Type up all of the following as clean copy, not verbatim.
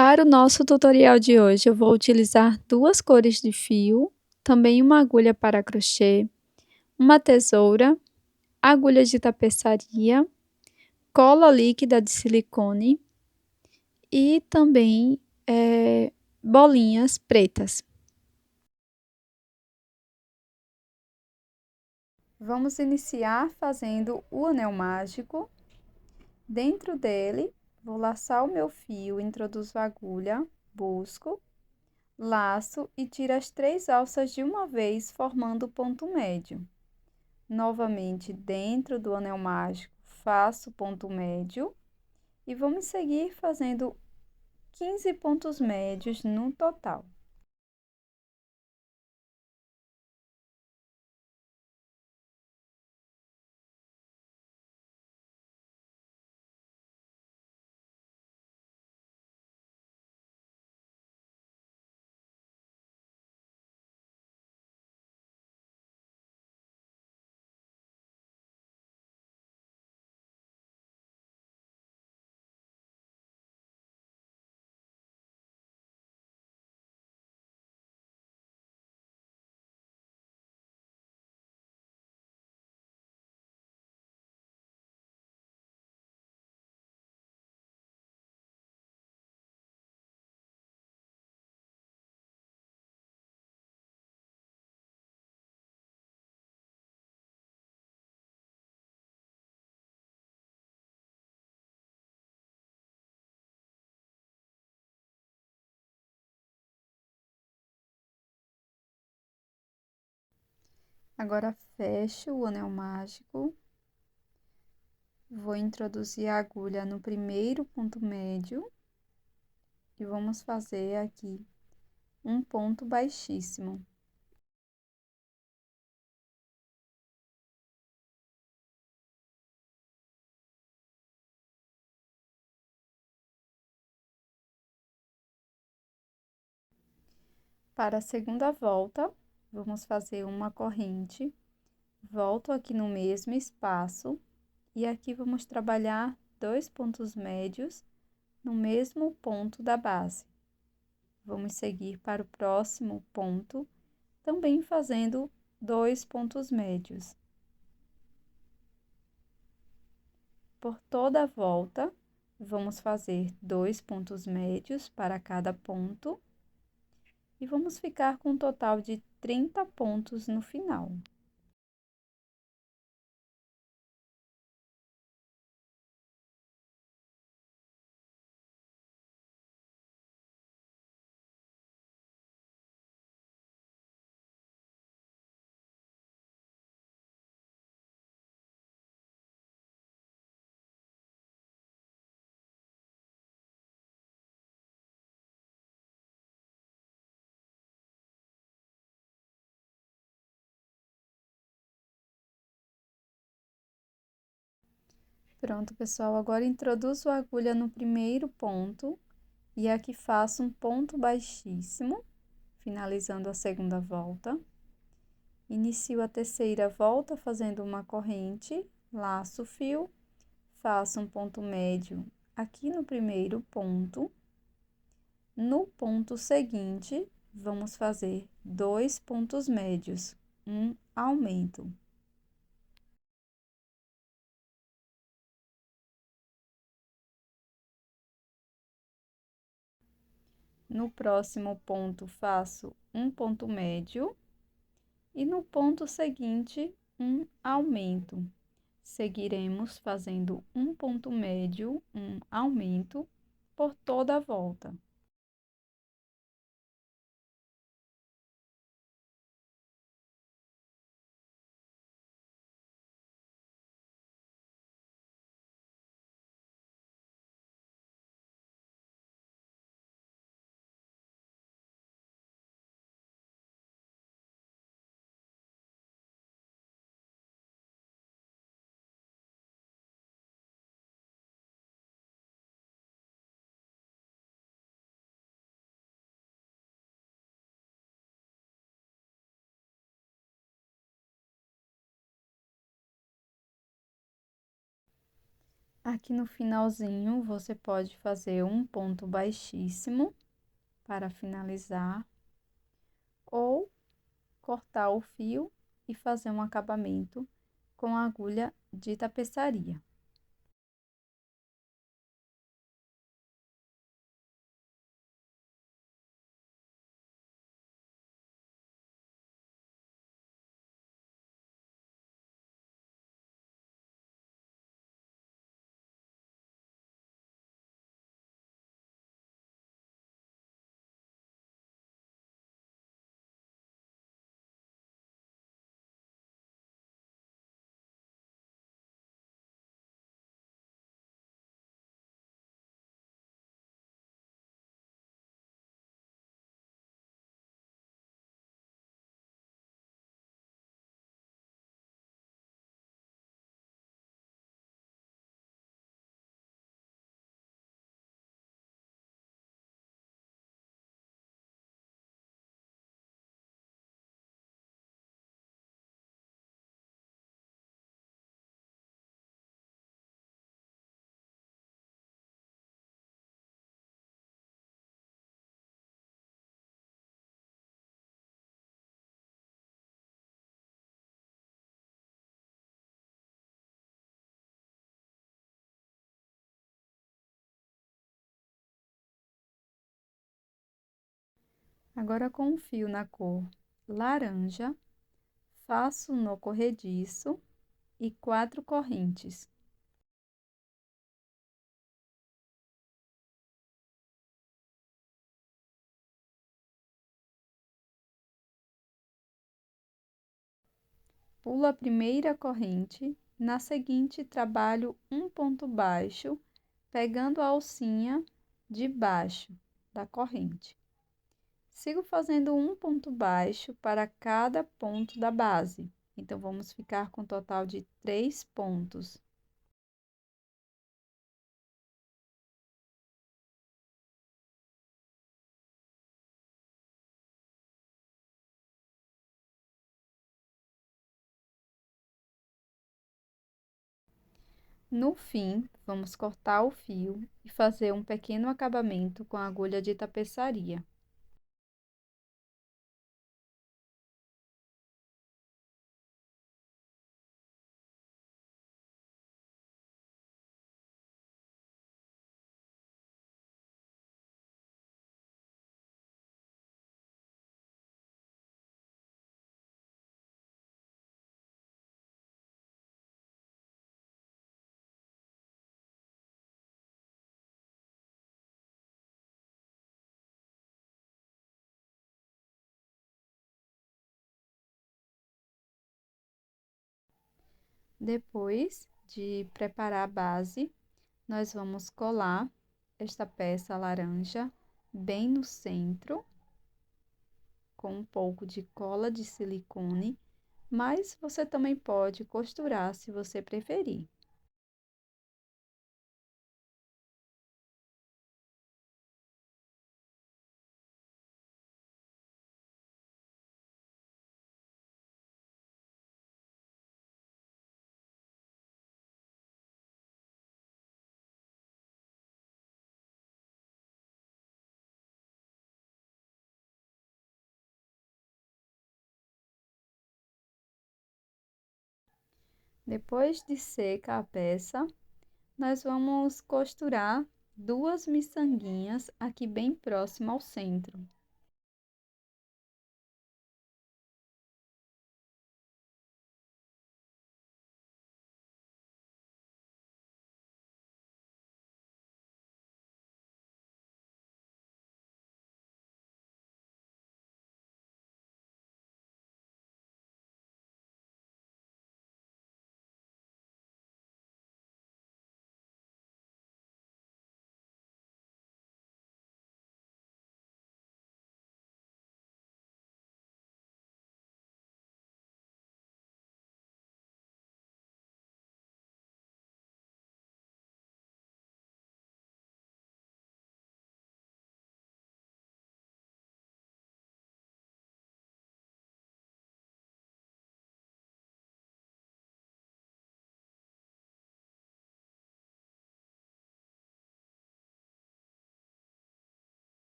Para o nosso tutorial de hoje, eu vou utilizar duas cores de fio, também uma agulha para crochê, uma tesoura, agulha de tapeçaria, cola líquida de silicone e também bolinhas pretas. Vamos iniciar fazendo o anel mágico. Dentro dele, vou laçar o meu fio, introduzo a agulha, busco, laço e tiro as 3 alças de uma vez, formando o ponto médio. Novamente, dentro do anel mágico, faço ponto médio e vamos seguir fazendo 15 pontos médios no total. Agora, fecho o anel mágico, vou introduzir a agulha no primeiro ponto médio e vamos fazer aqui um ponto baixíssimo. Para a segunda volta, vamos fazer uma corrente, volto aqui no mesmo espaço e aqui vamos trabalhar 2 pontos médios no mesmo ponto da base. Vamos seguir para o próximo ponto, também fazendo 2 pontos médios. Por toda a volta, vamos fazer 2 pontos médios para cada ponto e vamos ficar com um total de 30 pontos no final. Pronto, pessoal, agora introduzo a agulha no primeiro ponto e aqui faço um ponto baixíssimo, finalizando a segunda volta. Inicio a terceira volta fazendo uma corrente, laço o fio, faço um ponto médio aqui no primeiro ponto. No ponto seguinte, vamos fazer 2 pontos médios, um aumento. No próximo ponto, faço um ponto médio e no ponto seguinte, um aumento. Seguiremos fazendo um ponto médio, um aumento por toda a volta. Aqui no finalzinho, você pode fazer um ponto baixíssimo para finalizar, ou cortar o fio e fazer um acabamento com a agulha de tapeçaria. Agora, com o fio na cor laranja, faço nó corrediço e 4 correntes. Pulo a primeira corrente, na seguinte trabalho um ponto baixo, pegando a alcinha de baixo da corrente. Sigo fazendo um ponto baixo para cada ponto da base. Então, vamos ficar com um total de 3 pontos. No fim, vamos cortar o fio e fazer um pequeno acabamento com a agulha de tapeçaria. Depois de preparar a base, nós vamos colar esta peça laranja bem no centro, com um pouco de cola de silicone, mas você também pode costurar se você preferir. Depois de seca a peça, nós vamos costurar 2 miçanguinhas aqui bem próximo ao centro.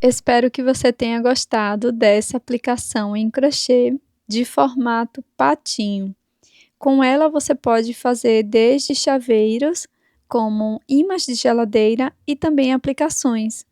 Espero que você tenha gostado dessa aplicação em crochê de formato patinho. Com ela você pode fazer desde chaveiros, como imãs de geladeira e também aplicações.